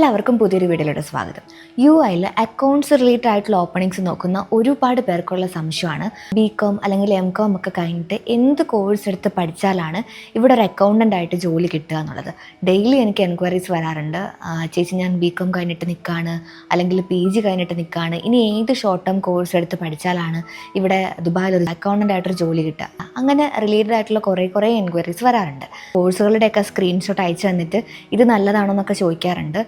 എല്ലാവർക്കും പുതിയൊരു വീഡിയോയിലോട്ട് സ്വാഗതം. യുഐയിൽ അക്കൗണ്ട്സ് റിലേറ്റഡ് ആയിട്ടുള്ള ഓപ്പണിങ്സ് നോക്കുന്ന ഒരുപാട് പേർക്കുള്ള സംശയമാണ് ബികോം അല്ലെങ്കിൽ എംകോം ഒക്കെ കഴിഞ്ഞിട്ട് എന്ത് കോഴ്സ് എടുത്ത് പഠിച്ചാലാണ് ഇവിടെ ഒരു അക്കൗണ്ടൻ്റ് ആയിട്ട് ജോലി കിട്ടുക എന്നുള്ളത്. ഡെയിലി എനിക്ക് എൻക്വയറീസ് വരാറുണ്ട്. ചേച്ചി, ഞാൻ ബികോം കഴിഞ്ഞിട്ട് നിൽക്കുകയാണ്, അല്ലെങ്കിൽ PG കഴിഞ്ഞിട്ട് നിൽക്കുകയാണ്, ഇനി ഏത് ഷോർട്ട് ടേം കോഴ്സ് എടുത്ത് പഠിച്ചാലാണ് ഇവിടെ ദുബായിൽ ഒരു അക്കൗണ്ടൻ്റ് ആയിട്ടൊരു ജോലി കിട്ടുക. അങ്ങനെ റിലേറ്റഡ് ആയിട്ടുള്ള കുറേ എൻക്വയറീസ് വരാറുണ്ട്. കോഴ്സുകളുടെയൊക്കെ സ്ക്രീൻഷോട്ട് അയച്ചു തന്നിട്ട് ഇത് നല്ലതാണോ എന്നൊക്കെ ചോദിക്കാറുണ്ട്.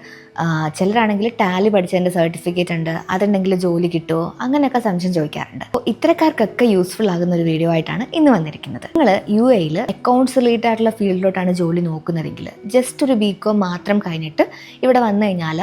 ചിലരാണെങ്കിൽ ടാലി പഠിച്ചതിൻ്റെ സർട്ടിഫിക്കറ്റ് ഉണ്ട്, അതുണ്ടെങ്കിൽ ജോലി കിട്ടുമോ, അങ്ങനെയൊക്കെ സംശയം ചോദിക്കാറുണ്ട്. അപ്പോൾ ഇത്തരക്കാർക്കൊക്കെ യൂസ്ഫുൾ ആകുന്ന ഒരു വീഡിയോ ആയിട്ടാണ് ഇന്ന് വന്നിരിക്കുന്നത്. നിങ്ങൾ UAയിൽ അക്കൗണ്ട്സ് റിലേറ്റഡ് ആയിട്ടുള്ള ഫീൽഡിലോട്ടാണ് ജോലി നോക്കുന്നതെങ്കിൽ ജസ്റ്റ് ഒരു ബികോം മാത്രം കഴിഞ്ഞിട്ട് ഇവിടെ വന്നു കഴിഞ്ഞാൽ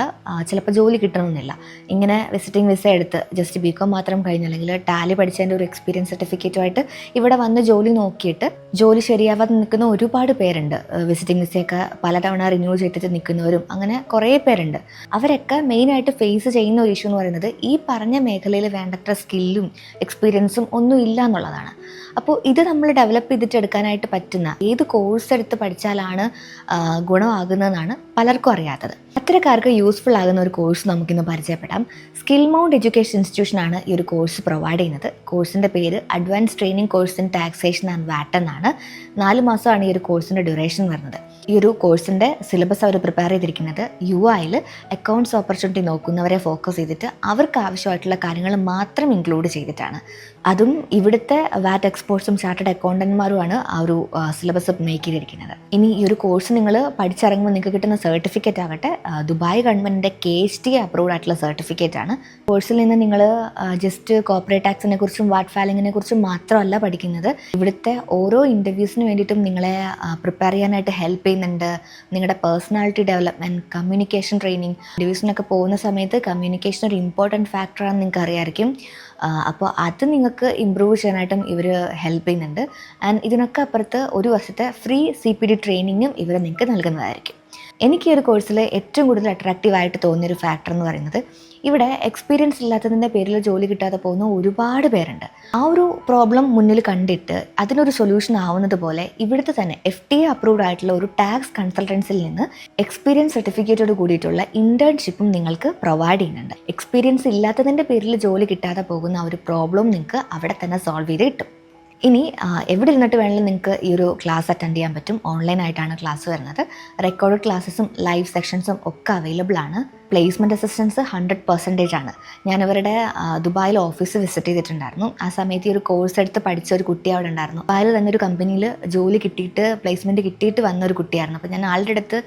ചിലപ്പോൾ ജോലി കിട്ടണമെന്നില്ല. ഇങ്ങനെ വിസിറ്റിംഗ് വിസ എടുത്ത് ജസ്റ്റ് ബികോം മാത്രം കഴിഞ്ഞ് അല്ലെങ്കിൽ ടാലി പഠിച്ചതിൻ്റെ ഒരു എക്സ്പീരിയൻസ് സർട്ടിഫിക്കറ്റുമായിട്ട് ഇവിടെ വന്ന് ജോലി നോക്കിയിട്ട് ജോലി ശരിയാവാതെ നിൽക്കുന്ന ഒരുപാട് പേരുണ്ട്. വിസിറ്റിംഗ് വിസയൊക്കെ പലതവണ റിന്യൂ ചെയ്തിട്ട് നിൽക്കുന്നവരും അങ്ങനെ കുറേ പേരുണ്ട്. അവരൊക്കെ മെയിനായിട്ട് ഫേസ് ചെയ്യുന്ന ഒരു ഇഷ്യൂ എന്ന് പറയുന്നത് ഈ പറഞ്ഞ മേഖലയിൽ വേണ്ടത്ര സ്കില്ലും എക്സ്പീരിയൻസും ഒന്നും ഇല്ല എന്നുള്ളതാണ്. അപ്പോൾ ഇത് നമ്മൾ ഡെവലപ്പ് ചെയ്തിട്ട് എടുക്കാനായിട്ട് പറ്റുന്ന ഏത് കോഴ്സ് എടുത്ത് പഠിച്ചാലാണ് ഗുണമാകുന്നതെന്നാണ് പലർക്കും അറിയാത്തത്. അത്തരക്കാർക്ക് യൂസ്ഫുൾ ആകുന്ന ഒരു കോഴ്സ് നമുക്കിന്ന് പരിചയപ്പെടാം. സ്കിൽ മൗണ്ട് എഡ്യൂക്കേഷൻ ഇൻസ്റ്റിറ്റ്യൂഷനാണ് ഈ ഒരു കോഴ്സ് പ്രൊവൈഡ് ചെയ്യുന്നത്. കോഴ്സിൻ്റെ പേര് advance training course in taxation and VAT എന്നാണ്. 4 മാസമാണ് ഈ ഒരു കോഴ്സിൻ്റെ ഡ്യൂറേഷൻ വരുന്നത്. ഈ ഒരു കോഴ്സിൻ്റെ സിലബസ് അവർ പ്രിപ്പയർ ചെയ്തിരിക്കുന്നത് UIയിൽ അക്കൗണ്ട്സ് ഓപ്പർച്യൂണിറ്റി നോക്കുന്നവരെ ഫോക്കസ് ചെയ്തിട്ട് അവർക്ക് ആവശ്യമായിട്ടുള്ള കാര്യങ്ങൾ മാത്രം ഇൻക്ലൂഡ് ചെയ്തിട്ടാണ്. അതും ഇവിടുത്തെ വാറ്റ് എക്സ്പേർട്സും ചാർട്ടേഡ് അക്കൗണ്ടന്റ്മാരുമാണ് ആ ഒരു സിലബസ് മേക്ക് ചെയ്തിരിക്കുന്നത്. ഇനി ഈ ഒരു കോഴ്സ് നിങ്ങൾ പഠിച്ചിറങ്ങുമ്പോൾ നിങ്ങൾക്ക് കിട്ടുന്ന സർട്ടിഫിക്കറ്റ് ആകട്ടെ ദുബായ് ഗവൺമെൻറ്റിൻ്റെ KST അപ്രൂവ്ഡ് ആയിട്ടുള്ള സർട്ടിഫിക്കറ്റ് ആണ്. കോഴ്സിൽ നിന്ന് നിങ്ങൾ ജസ്റ്റ് കോർപ്പറേറ്റ് ടാക്സിനെ കുറിച്ചും വാറ്റ് ഫയലിങ്ങിനെ കുറിച്ചും മാത്രമല്ല പഠിക്കുന്നത്. ഇവിടുത്തെ ഓരോ ഇൻ്റർവ്യൂസിന് വേണ്ടിയിട്ടും നിങ്ങളെ പ്രിപ്പയർ ചെയ്യാനായിട്ട് ഹെൽപ്പ് ചെയ്യുന്നുണ്ട്. നിങ്ങളുടെ പേഴ്സണാലിറ്റി ഡെവലപ്മെൻറ്റ്, കമ്മ്യൂണിക്കേഷൻ ട്രെയിനിങ്, ഇൻ്റർവ്യൂസിനൊക്കെ പോകുന്ന സമയത്ത് കമ്മ്യൂണിക്കേഷൻ ഒരു ഇമ്പോർട്ടൻറ്റ് ഫാക്ടറാണെന്ന് നിങ്ങൾക്ക് അറിയാമായിരിക്കും. അപ്പോൾ അത് നിങ്ങൾക്ക് ഇമ്പ്രൂവ് ചെയ്യാനായിട്ടും ഇവർ ഹെൽപ്പ് ചെയ്യുന്നുണ്ട്. ആൻഡ് ഇതിനൊക്കെ അപ്പുറത്ത് ഒരു വർഷത്തെ ഫ്രീ CPD ട്രെയിനിങ്ങും ഇവർ നിങ്ങൾക്ക് നൽകുന്നതായിരിക്കും. എനിക്ക് ഈ ഒരു കോഴ്സിൽ ഏറ്റവും കൂടുതൽ അട്രാക്റ്റീവായിട്ട് തോന്നിയൊരു ഫാക്ടർ എന്ന് പറയുന്നത് ഇവിടെ എക്സ്പീരിയൻസ് ഇല്ലാത്തതിൻ്റെ പേരിൽ ജോലി കിട്ടാതെ പോകുന്ന ഒരുപാട് പേരുണ്ട്. ആ ഒരു പ്രോബ്ലം മുന്നിൽ കണ്ടിട്ട് അതിനൊരു സൊല്യൂഷൻ ആവുന്നത് പോലെ ഇവിടുത്തെ തന്നെ FTA അപ്രൂവ്ഡ് ആയിട്ടുള്ള ഒരു ടാക്സ് കൺസൾട്ടൻസിൽ നിന്ന് എക്സ്പീരിയൻസ് സർട്ടിഫിക്കറ്റോട് കൂടിയിട്ടുള്ള ഇൻറ്റേൺഷിപ്പും നിങ്ങൾക്ക് പ്രൊവൈഡ് ചെയ്യുന്നുണ്ട്. എക്സ്പീരിയൻസ് ഇല്ലാത്തതിൻ്റെ പേരിൽ ജോലി കിട്ടാതെ പോകുന്ന ആ ഒരു പ്രോബ്ലം നിങ്ങൾക്ക് അവിടെ തന്നെ സോൾവ് ചെയ്ത് കിട്ടും. ഇനി എവിടെ ഇരുന്നിട്ട് വേണമെങ്കിലും നിങ്ങൾക്ക് ഈ ഒരു ക്ലാസ് അറ്റൻഡ് ചെയ്യാൻ പറ്റും. ഓൺലൈനായിട്ടാണ് ക്ലാസ് വരുന്നത്. റെക്കോർഡഡ് ക്ലാസ്സസും ലൈവ് സെക്ഷൻസും ഒക്കെ അവൈലബിൾ ആണ്. പ്ലേസ്മെൻറ്റ് അസിസ്റ്റൻസ് 100% ആണ്. ഞാനിവരുടെ ദുബായിൽ ഓഫീസ് വിസിറ്റ് ചെയ്തിട്ടുണ്ടായിരുന്നു. ആ സമയത്ത് ഈ ഒരു കോഴ്സ് എടുത്ത് പഠിച്ച ഒരു കുട്ടി അവിടെ ഉണ്ടായിരുന്നു. ദുബായിൽ തന്നെ ഒരു കമ്പനിയിൽ ജോലി കിട്ടിയിട്ട് പ്ലേസ്മെൻറ്റ് കിട്ടിയിട്ട് വന്ന ഒരു കുട്ടിയായിരുന്നു. അപ്പോൾ ഞാൻ ആളുടെ അടുത്ത്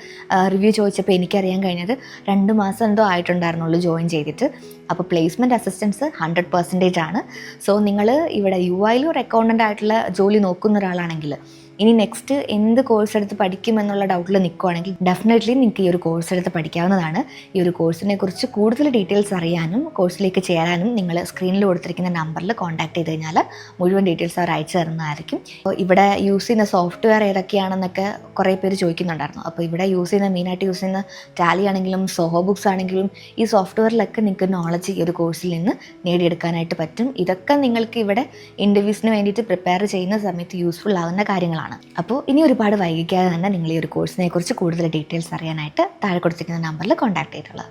റിവ്യൂ ചോദിച്ചപ്പോൾ എനിക്കറിയാൻ കഴിഞ്ഞത് 2 മാസം എന്തോ ആയിട്ടുണ്ടായിരുന്നുള്ളൂ ജോയിൻ ചെയ്തിട്ട്. അപ്പോൾ പ്ലേസ്മെൻറ്റ് അസിസ്റ്റൻസ് 100% ആണ്. സോ നിങ്ങൾ ഇവിടെ UIയിൽ ഒരു അക്കൗണ്ടൻ്റ് ആയിട്ടുള്ള ജോലി നോക്കുന്ന ഒരാളാണെങ്കിൽ ഇനി നെക്സ്റ്റ് എന്ത് കോഴ്സ് എടുത്ത് പഠിക്കുമെന്നുള്ള ഡൗട്ടിൽ നിൽക്കുവാണെങ്കിൽ ഡെഫിനറ്റ്ലി നിങ്ങൾക്ക് ഈ ഒരു കോഴ്സ് എടുത്ത് പഠിക്കാവുന്നതാണ്. ഈ ഒരു കോഴ്സിനെ കുറിച്ച് കൂടുതൽ ഡീറ്റെയിൽസ് അറിയാനും കോഴ്സിലേക്ക് ചേരാനും നിങ്ങൾ സ്ക്രീനിൽ കൊടുത്തിരിക്കുന്ന നമ്പറിൽ കോൺടാക്ട് ചെയ്ത് കഴിഞ്ഞാൽ മുഴുവൻ ഡീറ്റെയിൽസ് അവർ അയച്ചു തരുന്നതായിരിക്കും. അപ്പോൾ ഇവിടെ യൂസ് ചെയ്യുന്ന സോഫ്റ്റ്വെയർ ഏതൊക്കെയാണെന്നൊക്കെ കുറേ പേര് ചോദിക്കുന്നുണ്ടായിരുന്നു. അപ്പോൾ ഇവിടെ മെയിനായിട്ട് യൂസ് ചെയ്യുന്ന ടാലി ആണെങ്കിലും സോഹോ ബുക്സ് ആണെങ്കിലും ഈ സോഫ്റ്റ്വെയറിലൊക്കെ നിങ്ങൾക്ക് നോളജ് ഈ ഒരു കോഴ്സിൽ നിന്ന് നേടിയെടുക്കാനായിട്ട് പറ്റും. ഇതൊക്കെ നിങ്ങൾക്ക് ഇവിടെ ഇൻ്റർവ്യൂസിന് വേണ്ടിയിട്ട് പ്രിപ്പയർ ചെയ്യുന്ന സമയത്ത് യൂസ്ഫുൾ ആകുന്ന കാര്യങ്ങളാണ്. അപ്പോൾ ഇനി ഒരുപാട് വൈകിക്കാതെ തന്നെ നിങ്ങൾ ഈ ഒരു കോഴ്സിനെ കുറിച്ച് കൂടുതൽ ഡീറ്റെയിൽസ് അറിയാനായിട്ട് താഴെ കൊടുത്തിരിക്കുന്ന നമ്പറിൽ കോൺടാക്ട് ചെയ്തിട്ടുള്ളത്.